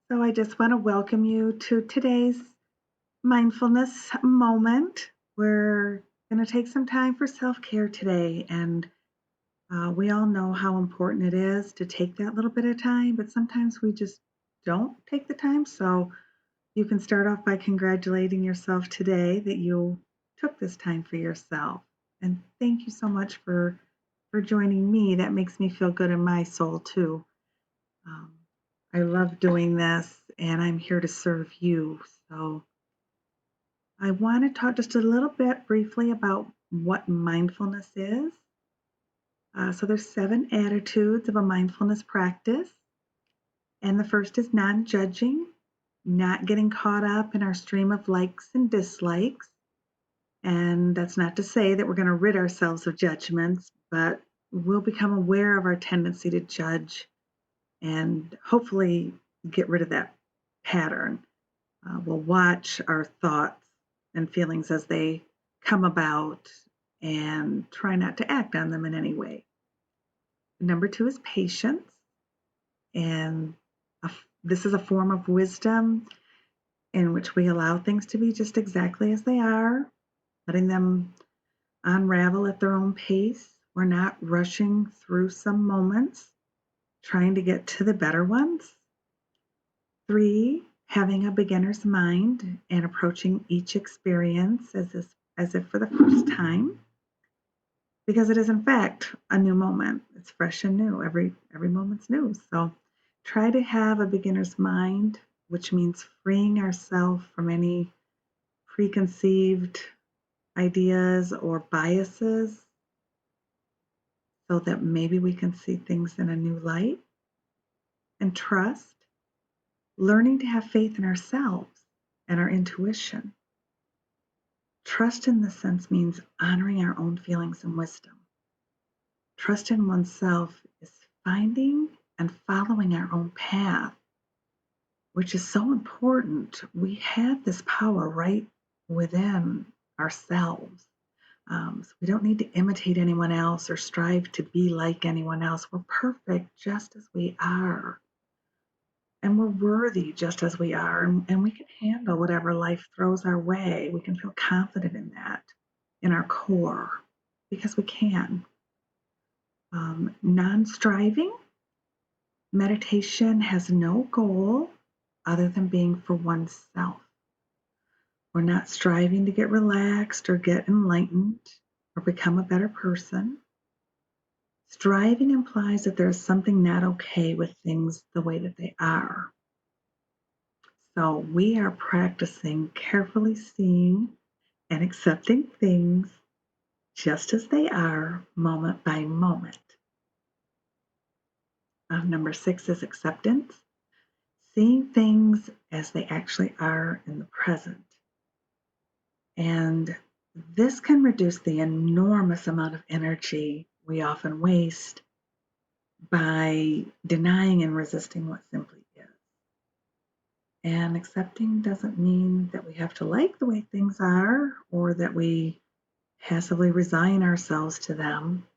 So I just want to welcome you to today's mindfulness moment. We're going to take some time for self care today. And we all know how important it is to take that little bit of time, but sometimes we just don't take the time. So you can start off by congratulating yourself today that you took this time for yourself. And thank you so much for joining me. That makes me feel good in my soul too. Um, I love doing this, and I'm here to serve you. So, I want to talk just a little bit briefly about what mindfulness is. So, there's 7 attitudes of a mindfulness practice, and the first is non-judging, not getting caught up in our stream of likes and dislikes. And that's not to say that we're going to rid ourselves of judgments, but we'll become aware of our tendency to judge and hopefully get rid of that pattern. We'll watch our thoughts and feelings as they come about and try not to act on them in any way. Number 2 is patience, and this is a form of wisdom in which we allow things to be just exactly as they are, letting them unravel at their own pace. We're not rushing through some moments, trying to get to the better ones. 3, having a beginner's mind and approaching each experience as if for the first time, because it is in fact a new moment. It's fresh and new. Every moment's new. So try to have a beginner's mind, which means freeing ourselves from any preconceived ideas or biases so that maybe we can see things in a new light. And trust, learning to have faith in ourselves and our intuition. Trust in this sense means honoring our own feelings and wisdom. Trust in oneself is finding and following our own path, which is so important. We have this power right within ourselves. So we don't need to imitate anyone else or strive to be like anyone else. We're perfect just as we are. And we're worthy just as we are. And we can handle whatever life throws our way. We can feel confident in that, in our core, because we can. Non-striving, meditation has no goal other than being for oneself. We're not striving to get relaxed or get enlightened or become a better person. Striving implies that there's something not okay with things the way that they are. So we are practicing carefully seeing and accepting things just as they are, moment by moment. Number 6 is acceptance, seeing things as they actually are in the present. And this can reduce the enormous amount of energy we often waste by denying and resisting what simply is. And accepting doesn't mean that we have to like the way things are or that we passively resign ourselves to them.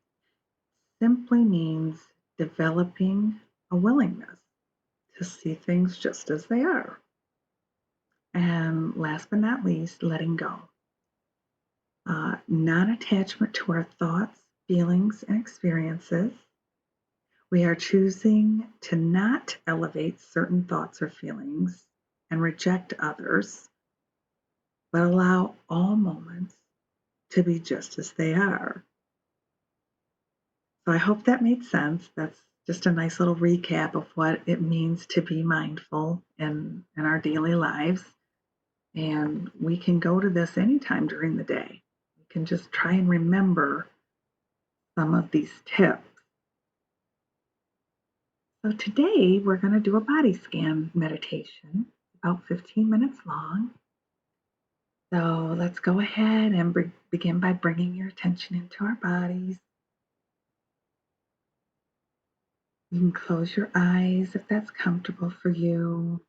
It simply means developing a willingness to see things just as they are. And last but not least, letting go. Non-attachment to our thoughts, feelings, and experiences. We are choosing to not elevate certain thoughts or feelings and reject others, but allow all moments to be just as they are. So I hope that made sense. That's just a nice little recap of what it means to be mindful in our daily lives. And we can go to this anytime during the day. We can just try and remember some of these tips. So today we're going to do a body scan meditation, about 15 minutes long. So let's go ahead and begin by bringing your attention into our bodies. You can close your eyes if that's comfortable for you.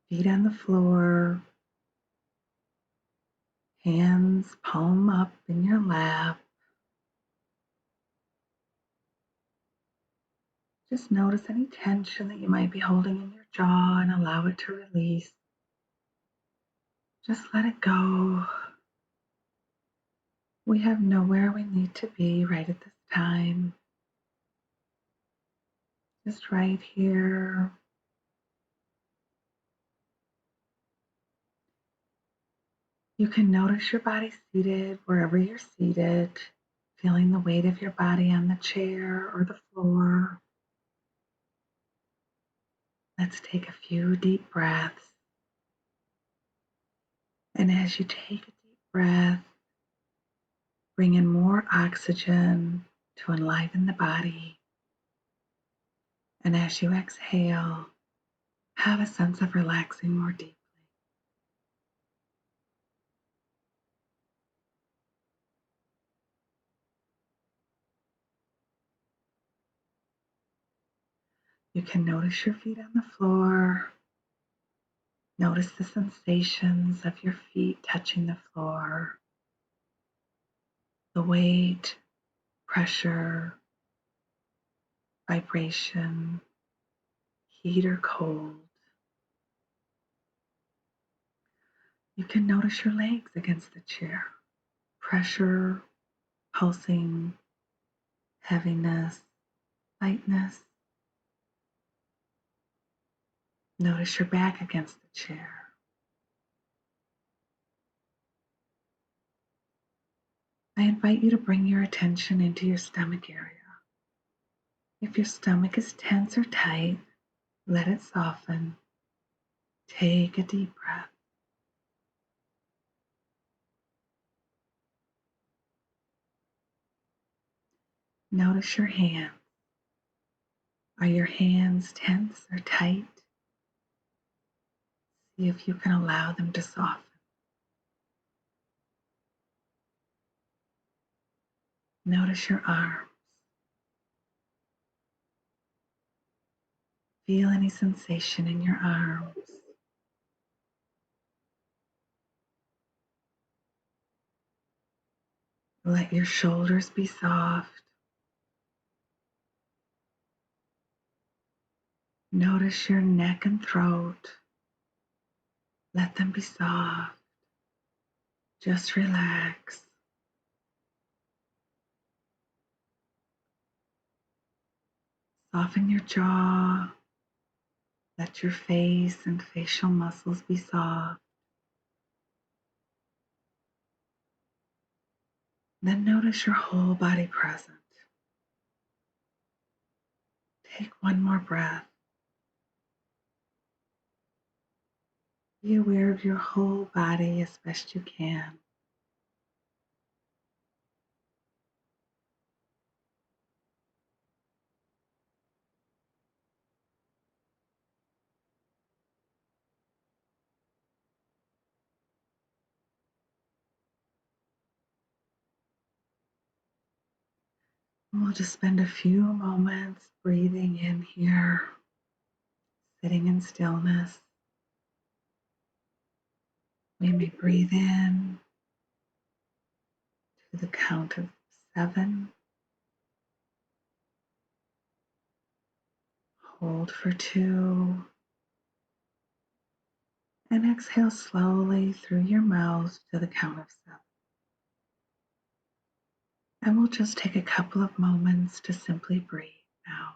Feet on the floor, hands palm up in your lap. Just notice any tension that you might be holding in your jaw and allow it to release. Just let it go. We have nowhere we need to be right at this time. Just right here. You can notice your body seated wherever you're seated, feeling the weight of your body on the chair or the floor. Let's take a few deep breaths. And as you take a deep breath, bring in more oxygen to enliven the body. And as you exhale, have a sense of relaxing more deeply. You can notice your feet on the floor. Notice the sensations of your feet touching the floor, the weight, pressure, vibration, heat or cold. You can notice your legs against the chair, pressure, pulsing, heaviness, lightness. Notice your back against the chair. I invite you to bring your attention into your stomach area. If your stomach is tense or tight, let it soften. Take a deep breath. Notice your hands. Are your hands tense or tight? See if you can allow them to soften. Notice your arms. Feel any sensation in your arms. Let your shoulders be soft. Notice your neck and throat. Let them be soft. Just relax. Soften your jaw. Let your face and facial muscles be soft. Then notice your whole body present. Take one more breath. Be aware of your whole body as best you can. And we'll just spend a few moments breathing in here, sitting in stillness. We may breathe in to the count of 7, hold for 2, and exhale slowly through your mouth to the count of 7. And we'll just take a couple of moments to simply breathe now.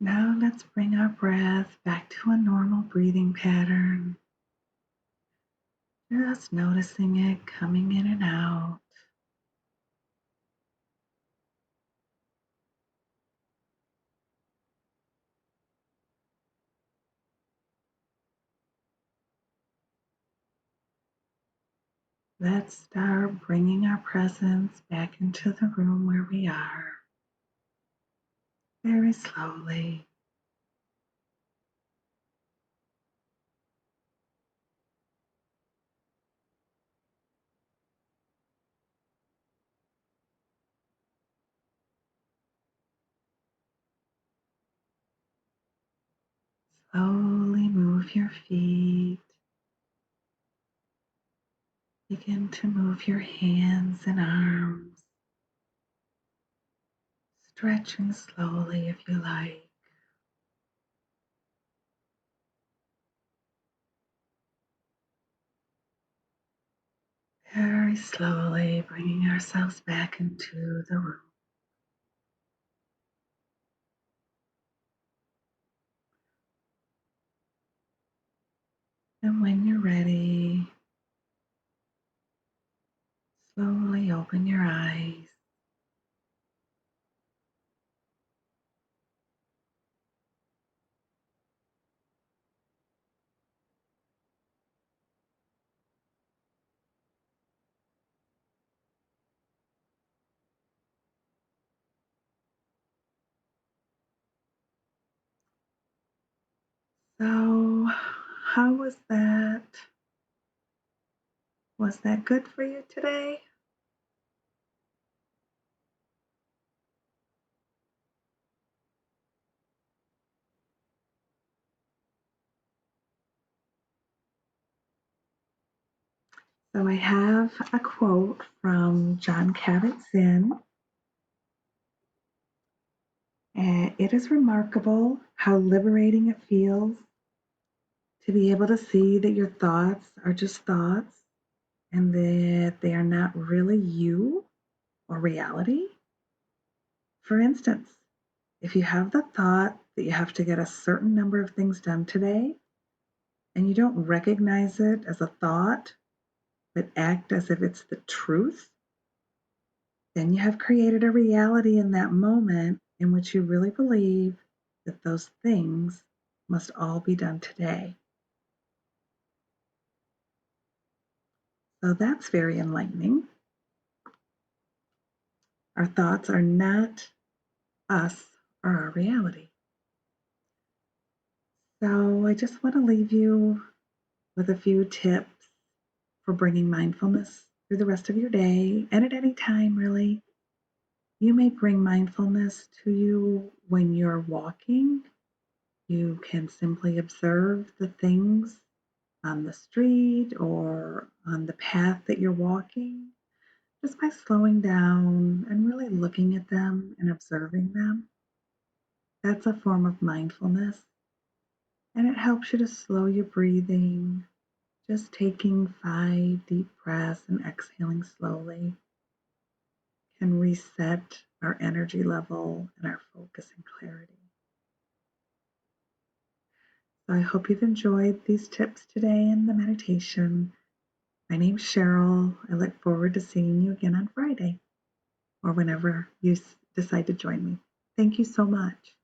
Now let's bring our breath back to a normal breathing pattern. Just noticing it coming in and out. Let's start bringing our presence back into the room where we are. Very slowly. Slowly move your feet. Begin to move your hands and arms, stretching slowly if you like. Very slowly bringing ourselves back into the room. And when you're ready, slowly open your eyes. So, how was that? Was that good for you today? So, I have a quote from John Kabat-Zinn. It is remarkable how liberating it feels to be able to see that your thoughts are just thoughts and that they are not really you or reality. For instance, if you have the thought that you have to get a certain number of things done today and you don't recognize it as a thought but act as if it's the truth, then you have created a reality in that moment in which you really believe that those things must all be done today. So that's very enlightening. Our thoughts are not us or our reality. So I just want to leave you with a few tips for bringing mindfulness through the rest of your day and at any time, really. You may bring mindfulness to you when you're walking. You can simply observe the things on the street or on the path that you're walking just by slowing down and really looking at them and observing them. That's a form of mindfulness, and it helps you to slow your breathing. Just taking 5 deep breaths and exhaling slowly can reset our energy level and our focus and clarity. So I hope you've enjoyed these tips today in the meditation. My name's Cheryl. I look forward to seeing you again on Friday or whenever you decide to join me. Thank you so much.